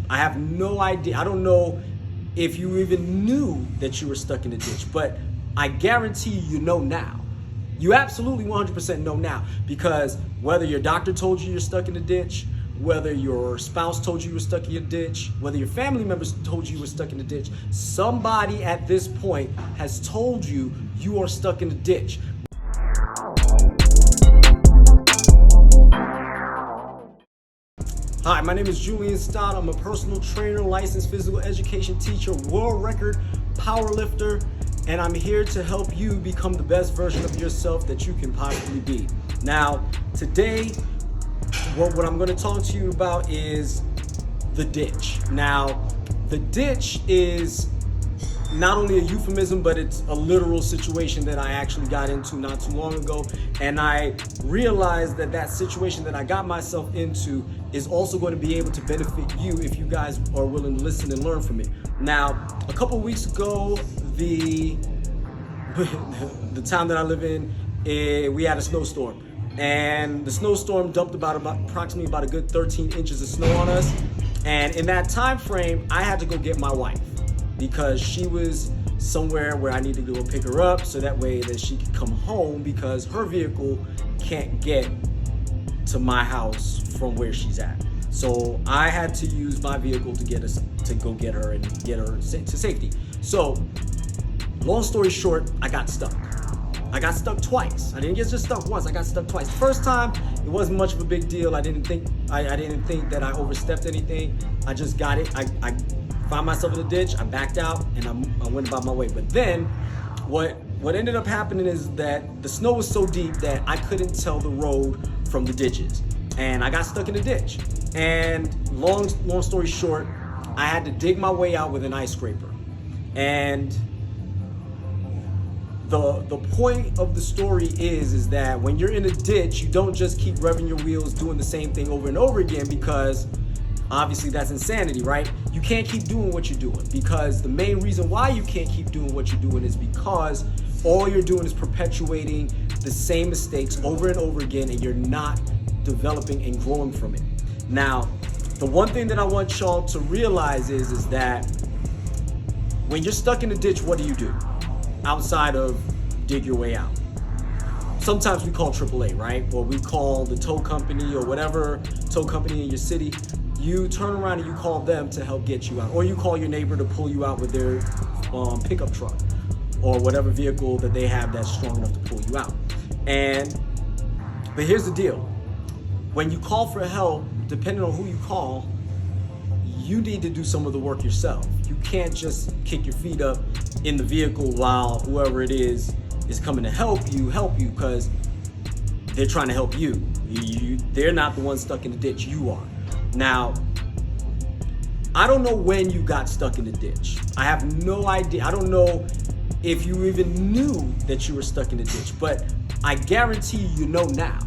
I have no idea. I don't know if you even knew that you were stuck in a ditch, but I guarantee you know now. You absolutely 100% know now, because whether your doctor told you you're stuck in a ditch, whether your spouse told you you were stuck in a ditch, whether your family members told you you were stuck in a ditch, somebody at this point has told you you are stuck in a ditch. Hi, my name is Julien Stoutt. I'm a personal trainer, licensed physical education teacher, world record powerlifter, and I'm here to help you become the best version of yourself that you can possibly be. Now, today, what I'm going to talk to you about is the ditch. Now, the ditch is not only a euphemism, but it's a literal situation that I actually got into not too long ago. And I realized that that situation that I got myself into is also going to be able to benefit you if you guys are willing to listen and learn from it. Now, a couple of weeks ago, the town that I live in, we had a snowstorm. And the snowstorm dumped approximately about a good 13 inches of snow on us. And in that time frame, I had to go get my wife because she was somewhere where I needed to go pick her up so that way that she could come home, because her vehicle can't get to my house from where she's at. So I had to use my vehicle to go get her and get her to safety. So long story short, I got stuck. I got stuck twice. I didn't get just stuck once. I got stuck twice. The first time, it wasn't much of a big deal. I didn't think that I overstepped anything. I just got it. I found myself in a ditch. I backed out and I went about my way. But then, what ended up happening is that the snow was so deep that I couldn't tell the road from the ditches, and I got stuck in a ditch. And long story short, I had to dig my way out with an ice scraper. And the point of the story is that when you're in a ditch, you don't just keep revving your wheels doing the same thing over and over again, because obviously that's insanity, right? You can't keep doing what you're doing, because the main reason why you can't keep doing what you're doing is because all you're doing is perpetuating the same mistakes over and over again, and you're not developing and growing from it. Now, the one thing that I want y'all to realize is that when you're stuck in a ditch, what do? Outside of dig your way out. Sometimes we call AAA, right? Or we call the tow company or whatever tow company in your city. You turn around and you call them to help get you out. Or you call your neighbor to pull you out with their pickup truck or whatever vehicle that they have that's strong enough to pull you out. But here's the deal. When you call for help, depending on who you call, you need to do some of the work yourself. You can't just kick your feet up in the vehicle while whoever it is coming to help you, because they're trying to help you. They're not the ones stuck in the ditch, you are. Now, I don't know when you got stuck in the ditch. I have no idea. I don't know if you even knew that you were stuck in the ditch, but I guarantee you know now.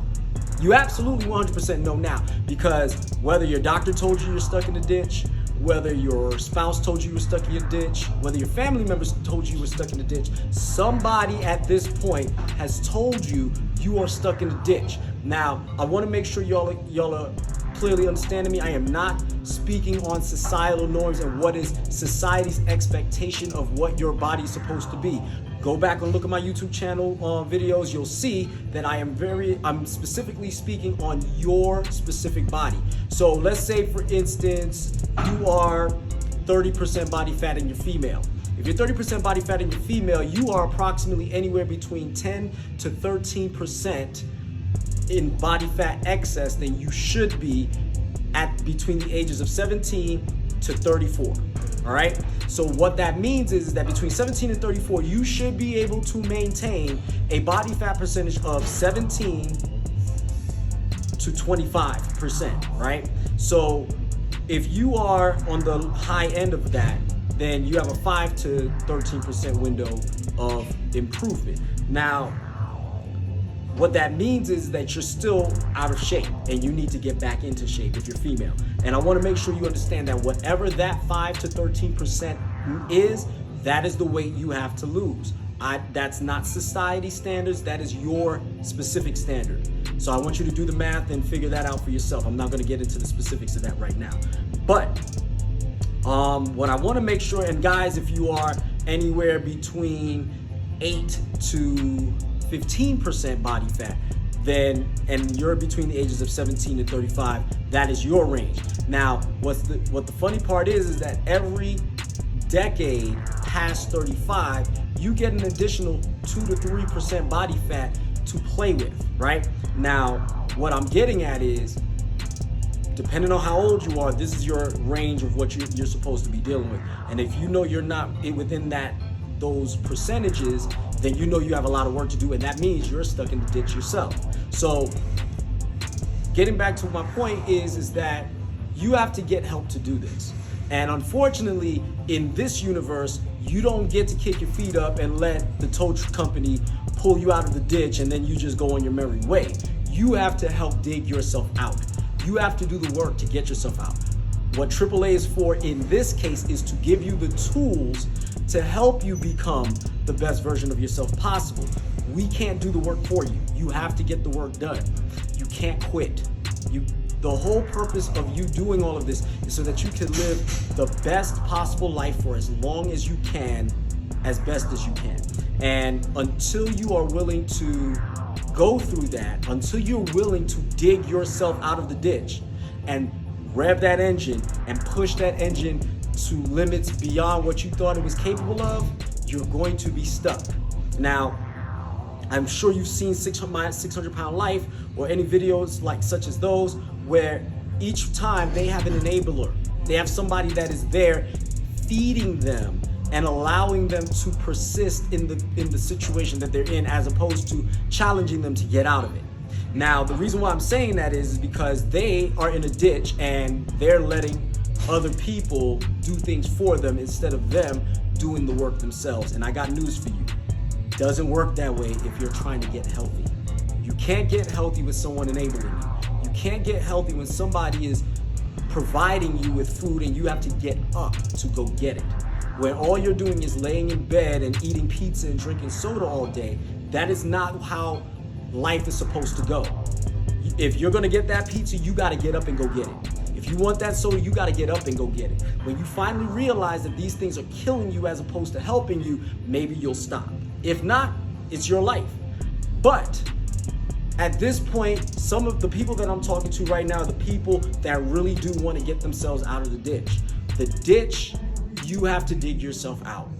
You absolutely 100% know now, because whether your doctor told you you're stuck in a ditch, whether your spouse told you you were stuck in a ditch, whether your family members told you you were stuck in a ditch, somebody at this point has told you you are stuck in a ditch. Now, I want to make sure y'all are clearly understanding me. I am not speaking on societal norms and what is society's expectation of what your body is supposed to be. Go back and look at my YouTube channel videos. You'll see that I'm specifically speaking on your specific body. So let's say, for instance, you are 30% body fat and you're female. If you're 30% body fat and you're female, you are approximately anywhere between 10 to 13% in body fat excess than you should be at between the ages of 17 to 34. All right. So what that means is that between 17 and 34, you should be able to maintain a body fat percentage of 17 to 25%, right? So if you are on the high end of that, then you have a 5 to 13% window of improvement. Now, what that means is that you're still out of shape and you need to get back into shape if you're female. And I want to make sure you understand that whatever that 5 to 13% is, that is the weight you have to lose. That's not society standards, that is your specific standard. So I want you to do the math and figure that out for yourself. I'm not going to get into the specifics of that right now. But What I want to make sure, and guys, if you are anywhere between 8 to 15% body fat, then, and you're between the ages of 17 and 35, that is your range. Now, what the funny part is that every decade past 35, you get an additional 2 to 3% body fat to play with, right? Now, what I'm getting at is, depending on how old you are, this is your range of what you're supposed to be dealing with. And if you know you're not within those percentages, then you know you have a lot of work to do, and that means you're stuck in the ditch yourself. So getting back to my point is that you have to get help to do this. And unfortunately, in this universe, you don't get to kick your feet up and let the tow company pull you out of the ditch and then you just go on your merry way. You have to help dig yourself out. You have to do the work to get yourself out. What AAA is for in this case is to give you the tools to help you become the best version of yourself possible. We can't do the work for you. You have to get the work done. You can't quit. The whole purpose of you doing all of this is so that you can live the best possible life for as long as you can, as best as you can. And until you are willing to go through that, until you're willing to dig yourself out of the ditch and rev that engine and push that engine to limits beyond what you thought it was capable of, you're going to be stuck. Now, I'm sure you've seen 600 Pound Life or any videos like such as those where each time they have an enabler. They have somebody that is there feeding them and allowing them to persist in the situation that they're in, as opposed to challenging them to get out of it. Now, the reason why I'm saying that is because they are in a ditch and they're letting other people do things for them instead of them doing the work themselves. And I got news for you. It doesn't work that way if you're trying to get healthy. You can't get healthy with someone enabling you. You can't get healthy when somebody is providing you with food and you have to get up to go get it. When all you're doing is laying in bed and eating pizza and drinking soda all day, that is not how life is supposed to go. If you're gonna get that pizza, you gotta get up and go get it. If you want that soda, you gotta get up and go get it. When you finally realize that these things are killing you as opposed to helping you, maybe you'll stop. If not, it's your life. But at this point, some of the people that I'm talking to right now are the people that really do want to get themselves out of the ditch. The ditch, you have to dig yourself out.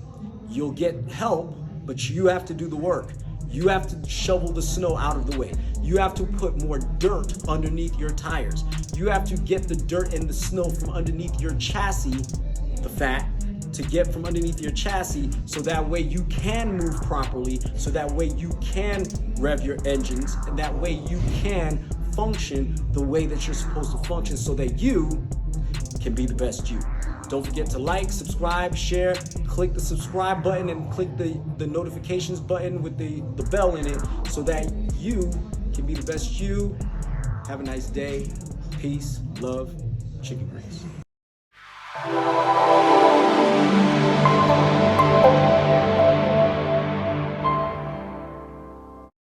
You'll get help, but you have to do the work. You have to shovel the snow out of the way. You have to put more dirt underneath your tires. You have to get the dirt and the snow from underneath your chassis, the fat, to get from underneath your chassis, so that way you can move properly, so that way you can rev your engines, and that way you can function the way that you're supposed to function, so that you can be the best you. Don't forget to like, subscribe, share, click the subscribe button and click the notifications button with the bell in it, so that you can be the best you. Have a nice day. Peace, love, chicken grease.